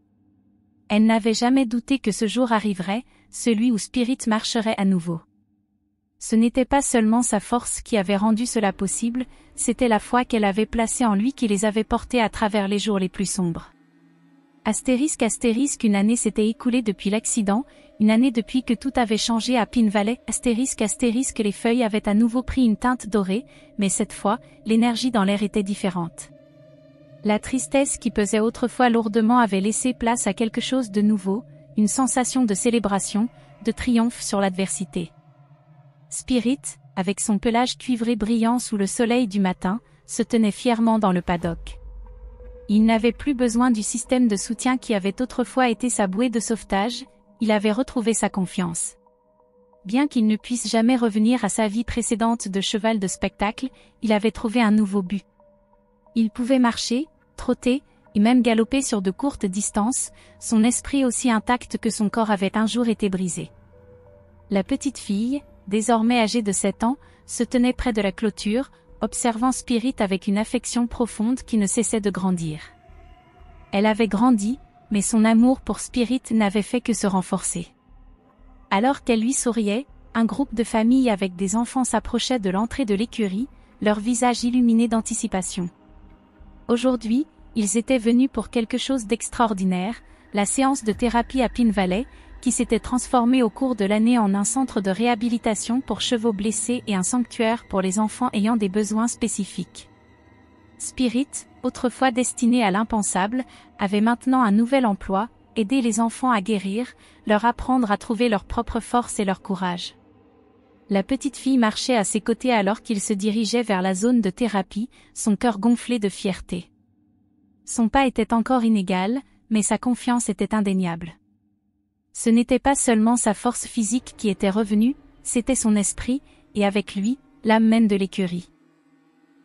Elle n'avait jamais douté que ce jour arriverait, celui où Spirit marcherait à nouveau. Ce n'était pas seulement sa force qui avait rendu cela possible, c'était la foi qu'elle avait placée en lui qui les avait portés à travers les jours les plus sombres. Astérisque, une année s'était écoulée depuis l'accident, une année depuis que tout avait changé à Pine Valley. Astérisque, les feuilles avaient à nouveau pris une teinte dorée, mais cette fois, l'énergie dans l'air était différente. La tristesse qui pesait autrefois lourdement avait laissé place à quelque chose de nouveau, une sensation de célébration, de triomphe sur l'adversité. Spirit, avec son pelage cuivré brillant sous le soleil du matin, se tenait fièrement dans le paddock. Il n'avait plus besoin du système de soutien qui avait autrefois été sa bouée de sauvetage, il avait retrouvé sa confiance. Bien qu'il ne puisse jamais revenir à sa vie précédente de cheval de spectacle, il avait trouvé un nouveau but. Il pouvait marcher, trotter, et même galoper sur de courtes distances, son esprit aussi intact que son corps avait un jour été brisé. La petite fille, désormais âgée de 7 ans, se tenait près de la clôture, observant Spirit avec une affection profonde qui ne cessait de grandir. Elle avait grandi, mais son amour pour Spirit n'avait fait que se renforcer. Alors qu'elle lui souriait, un groupe de familles avec des enfants s'approchait de l'entrée de l'écurie, leurs visages illuminés d'anticipation. Aujourd'hui, ils étaient venus pour quelque chose d'extraordinaire, la séance de thérapie à Pine Valley, qui s'était transformée au cours de l'année en un centre de réhabilitation pour chevaux blessés et un sanctuaire pour les enfants ayant des besoins spécifiques. Spirit, autrefois destiné à l'impensable, avait maintenant un nouvel emploi, aider les enfants à guérir, leur apprendre à trouver leur propre force et leur courage. La petite fille marchait à ses côtés alors qu'il se dirigeait vers la zone de thérapie, son cœur gonflé de fierté. Son pas était encore inégal, mais sa confiance était indéniable. Ce n'était pas seulement sa force physique qui était revenue, c'était son esprit, et avec lui, l'âme même de l'écurie.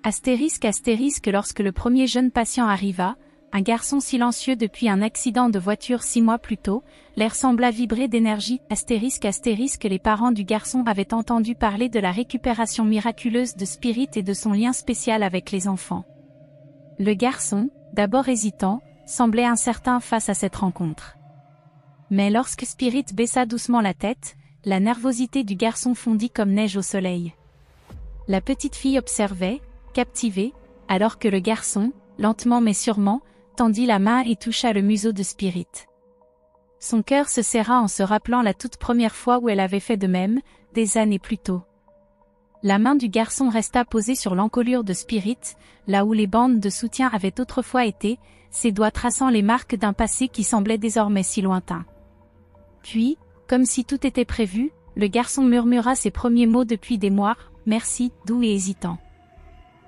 Astérisque lorsque le premier jeune patient arriva, un garçon silencieux depuis un accident de voiture 6 mois plus tôt, l'air sembla vibrer d'énergie. Astérisque les parents du garçon avaient entendu parler de la récupération miraculeuse de Spirit et de son lien spécial avec les enfants. Le garçon, d'abord hésitant, semblait incertain face à cette rencontre. Mais lorsque Spirit baissa doucement la tête, la nervosité du garçon fondit comme neige au soleil. La petite fille observait, captivée, alors que le garçon, lentement mais sûrement, tendit la main et toucha le museau de Spirit. Son cœur se serra en se rappelant la toute première fois où elle avait fait de même, des années plus tôt. La main du garçon resta posée sur l'encolure de Spirit, là où les bandes de soutien avaient autrefois été, ses doigts traçant les marques d'un passé qui semblait désormais si lointain. Puis, comme si tout était prévu, le garçon murmura ses premiers mots depuis des mois, « Merci », doux et hésitant.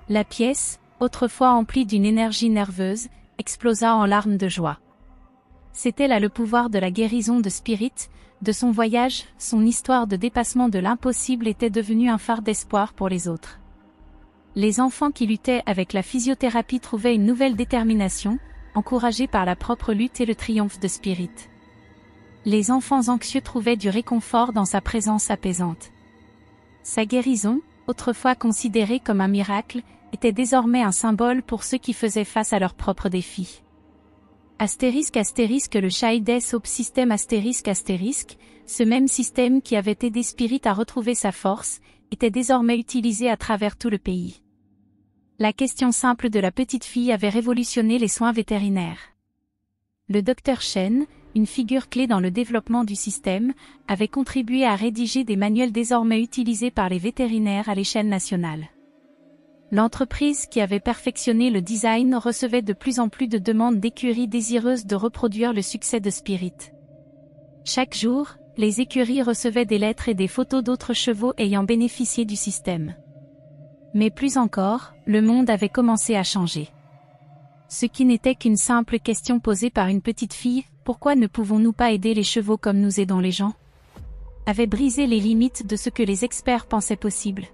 La pièce, autrefois emplie d'une énergie nerveuse, explosa en larmes de joie. C'était là le pouvoir de la guérison de Spirit, de son voyage, son histoire de dépassement de l'impossible était devenue un phare d'espoir pour les autres. Les enfants qui luttaient avec la physiothérapie trouvaient une nouvelle détermination, encouragés par la propre lutte et le triomphe de Spirit. Les enfants anxieux trouvaient du réconfort dans sa présence apaisante. Sa guérison, autrefois considérée comme un miracle, était désormais un symbole pour ceux qui faisaient face à leurs propres défis. Le Child Hope System ***, ce même système qui avait aidé Spirit à retrouver sa force, était désormais utilisé à travers tout le pays. La question simple de la petite fille avait révolutionné les soins vétérinaires. Le Dr Chen, une figure clé dans le développement du système, avait contribué à rédiger des manuels désormais utilisés par les vétérinaires à l'échelle nationale. L'entreprise qui avait perfectionné le design recevait de plus en plus de demandes d'écuries désireuses de reproduire le succès de Spirit. Chaque jour, les écuries recevaient des lettres et des photos d'autres chevaux ayant bénéficié du système. Mais plus encore, le monde avait commencé à changer. Ce qui n'était qu'une simple question posée par une petite fille, « Pourquoi ne pouvons-nous pas aider les chevaux comme nous aidons les gens ?» avait brisé les limites de ce que les experts pensaient possible.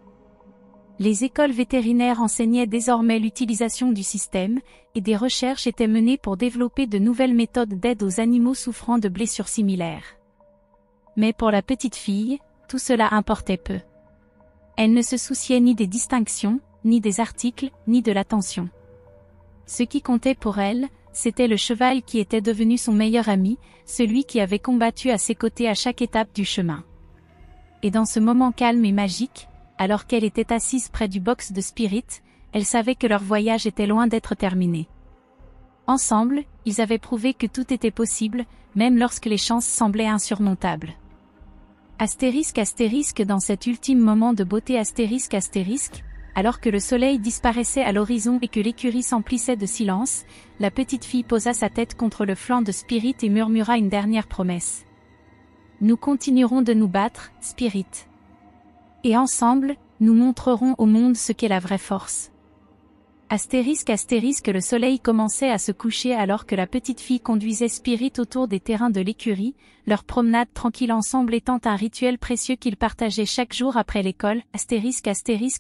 Les écoles vétérinaires enseignaient désormais l'utilisation du système, et des recherches étaient menées pour développer de nouvelles méthodes d'aide aux animaux souffrant de blessures similaires. Mais pour la petite fille, tout cela importait peu. Elle ne se souciait ni des distinctions, ni des articles, ni de l'attention. Ce qui comptait pour elle, c'était le cheval qui était devenu son meilleur ami, celui qui avait combattu à ses côtés à chaque étape du chemin. Et dans ce moment calme et magique, alors qu'elle était assise près du box de Spirit, elle savait que leur voyage était loin d'être terminé. Ensemble, ils avaient prouvé que tout était possible, même lorsque les chances semblaient insurmontables. Dans cet ultime moment de beauté alors que le soleil disparaissait à l'horizon et que l'écurie s'emplissait de silence, la petite fille posa sa tête contre le flanc de Spirit et murmura une dernière promesse. « Nous continuerons de nous battre, Spirit. Et ensemble, nous montrerons au monde ce qu'est la vraie force. » Le soleil commençait à se coucher alors que la petite fille conduisait Spirit autour des terrains de l'écurie, leur promenade tranquille ensemble étant un rituel précieux qu'ils partageaient chaque jour après l'école.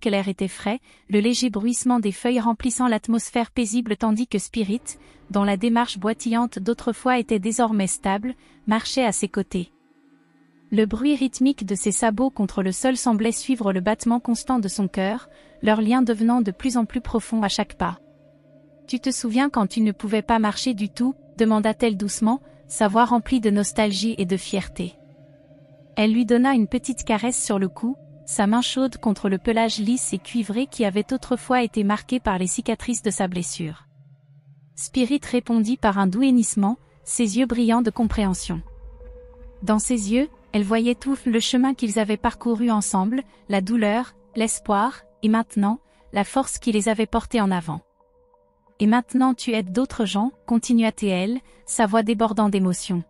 L'air était frais, le léger bruissement des feuilles remplissant l'atmosphère paisible tandis que Spirit, dont la démarche boitillante d'autrefois était désormais stable, marchait à ses côtés. Le bruit rythmique de ses sabots contre le sol semblait suivre le battement constant de son cœur, leur lien devenant de plus en plus profond à chaque pas. Tu te souviens quand tu ne pouvais pas marcher du tout, demanda-t-elle doucement, sa voix remplie de nostalgie et de fierté. Elle lui donna une petite caresse sur le cou, sa main chaude contre le pelage lisse et cuivré qui avait autrefois été marqué par les cicatrices de sa blessure. Spirit répondit par un doux hennissement, ses yeux brillants de compréhension. Dans ses yeux, elle voyait tout le chemin qu'ils avaient parcouru ensemble, la douleur, l'espoir, et maintenant, la force qui les avait portés en avant. Et maintenant tu aides d'autres gens, continua-t-elle, sa voix débordant d'émotion.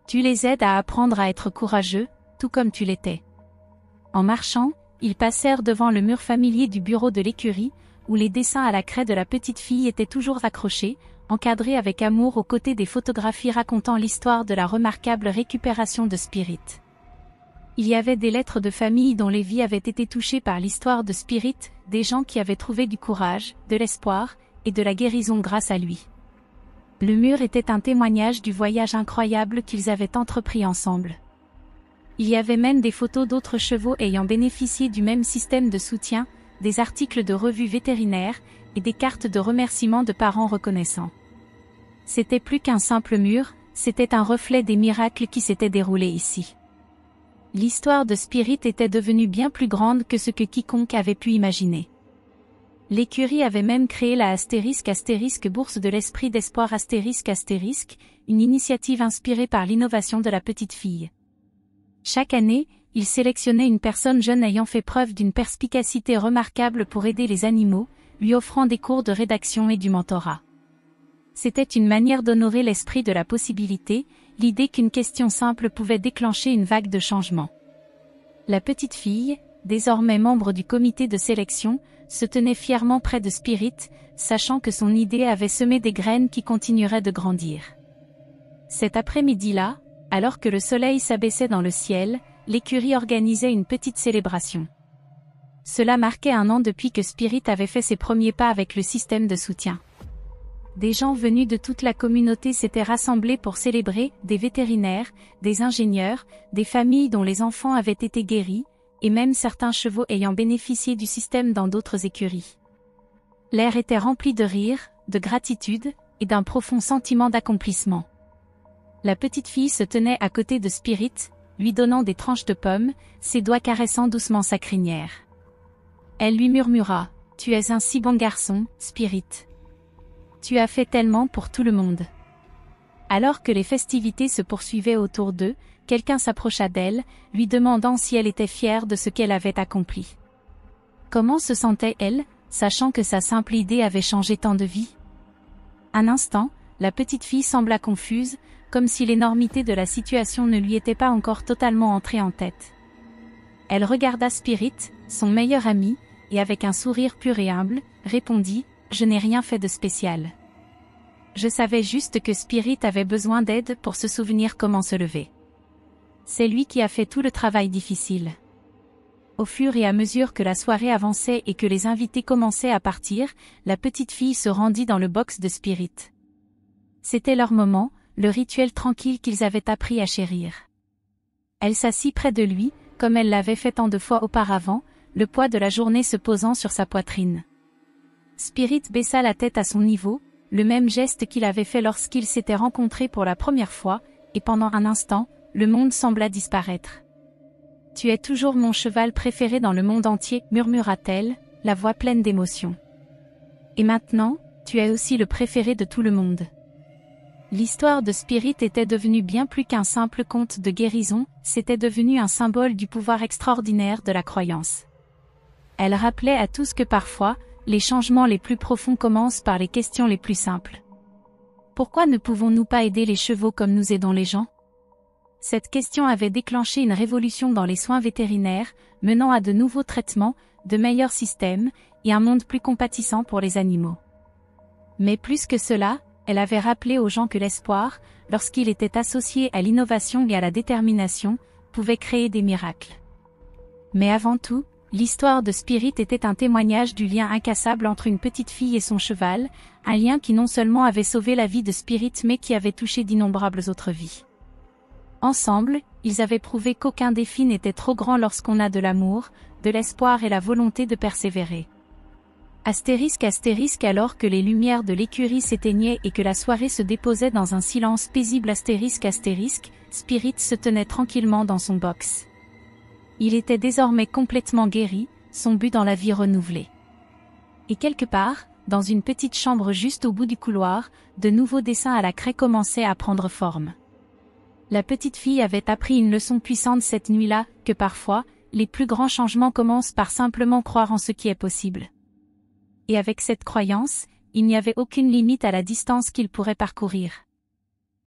Tu les aides à apprendre à être courageux, tout comme tu l'étais. En marchant, ils passèrent devant le mur familier du bureau de l'écurie, où les dessins à la craie de la petite fille étaient toujours accrochés, encadrés avec amour aux côtés des photographies racontant l'histoire de la remarquable récupération de Spirit. Il y avait des lettres de famille dont les vies avaient été touchées par l'histoire de Spirit, des gens qui avaient trouvé du courage, de l'espoir, et de la guérison grâce à lui. Le mur était un témoignage du voyage incroyable qu'ils avaient entrepris ensemble. Il y avait même des photos d'autres chevaux ayant bénéficié du même système de soutien, des articles de revues vétérinaires, et des cartes de remerciement de parents reconnaissants. C'était plus qu'un simple mur, c'était un reflet des miracles qui s'étaient déroulés ici. L'histoire de Spirit était devenue bien plus grande que ce que quiconque avait pu imaginer. L'écurie avait même créé la ** Bourse de l'Esprit d'Espoir ***, une initiative inspirée par l'innovation de la petite fille. Chaque année, il sélectionnait une personne jeune ayant fait preuve d'une perspicacité remarquable pour aider les animaux, lui offrant des cours de rédaction et du mentorat. C'était une manière d'honorer l'esprit de la possibilité, l'idée qu'une question simple pouvait déclencher une vague de changement. La petite fille, désormais membre du comité de sélection, se tenait fièrement près de Spirit, sachant que son idée avait semé des graines qui continueraient de grandir. Cet après-midi-là, alors que le soleil s'abaissait dans le ciel, l'écurie organisait une petite célébration. Cela marquait 1 an depuis que Spirit avait fait ses premiers pas avec le système de soutien. Des gens venus de toute la communauté s'étaient rassemblés pour célébrer, des vétérinaires, des ingénieurs, des familles dont les enfants avaient été guéris, et même certains chevaux ayant bénéficié du système dans d'autres écuries. L'air était rempli de rire, de gratitude, et d'un profond sentiment d'accomplissement. La petite fille se tenait à côté de Spirit, lui donnant des tranches de pommes, ses doigts caressant doucement sa crinière. Elle lui murmura, « Tu es un si bon garçon, Spirit. Tu as fait tellement pour tout le monde. » Alors que les festivités se poursuivaient autour d'eux, quelqu'un s'approcha d'elle, lui demandant si elle était fière de ce qu'elle avait accompli. Comment se sentait-elle, sachant que sa simple idée avait changé tant de vies? Un instant, la petite fille sembla confuse, comme si l'énormité de la situation ne lui était pas encore totalement entrée en tête. Elle regarda Spirit, son meilleur ami, et avec un sourire pur et humble, répondit, « Je n'ai rien fait de spécial. Je savais juste que Spirit avait besoin d'aide pour se souvenir comment se lever. C'est lui qui a fait tout le travail difficile. » Au fur et à mesure que la soirée avançait et que les invités commençaient à partir, la petite fille se rendit dans le box de Spirit. C'était leur moment, le rituel tranquille qu'ils avaient appris à chérir. Elle s'assit près de lui, comme elle l'avait fait tant de fois auparavant, le poids de la journée se posant sur sa poitrine. Spirit baissa la tête à son niveau, le même geste qu'il avait fait lorsqu'ils s'étaient rencontrés pour la première fois, et pendant un instant, le monde sembla disparaître. « Tu es toujours mon cheval préféré dans le monde entier, » murmura-t-elle, la voix pleine d'émotion. « Et maintenant, tu es aussi le préféré de tout le monde. » L'histoire de Spirit était devenue bien plus qu'un simple conte de guérison, c'était devenu un symbole du pouvoir extraordinaire de la croyance. Elle rappelait à tous que parfois, les changements les plus profonds commencent par les questions les plus simples. Pourquoi ne pouvons-nous pas aider les chevaux comme nous aidons les gens? Cette question avait déclenché une révolution dans les soins vétérinaires, menant à de nouveaux traitements, de meilleurs systèmes, et un monde plus compatissant pour les animaux. Mais plus que cela, elle avait rappelé aux gens que l'espoir, lorsqu'il était associé à l'innovation et à la détermination, pouvait créer des miracles. Mais avant tout, l'histoire de Spirit était un témoignage du lien incassable entre une petite fille et son cheval, un lien qui non seulement avait sauvé la vie de Spirit mais qui avait touché d'innombrables autres vies. Ensemble, ils avaient prouvé qu'aucun défi n'était trop grand lorsqu'on a de l'amour, de l'espoir et la volonté de persévérer. Astérisque alors que les lumières de l'écurie s'éteignaient et que la soirée se déposait dans un silence paisible astérisque, Spirit se tenait tranquillement dans son box. Il était désormais complètement guéri, son but dans la vie renouvelé. Et quelque part, dans une petite chambre juste au bout du couloir, de nouveaux dessins à la craie commençaient à prendre forme. La petite fille avait appris une leçon puissante cette nuit-là, que parfois, les plus grands changements commencent par simplement croire en ce qui est possible. Et avec cette croyance, il n'y avait aucune limite à la distance qu'il pourrait parcourir.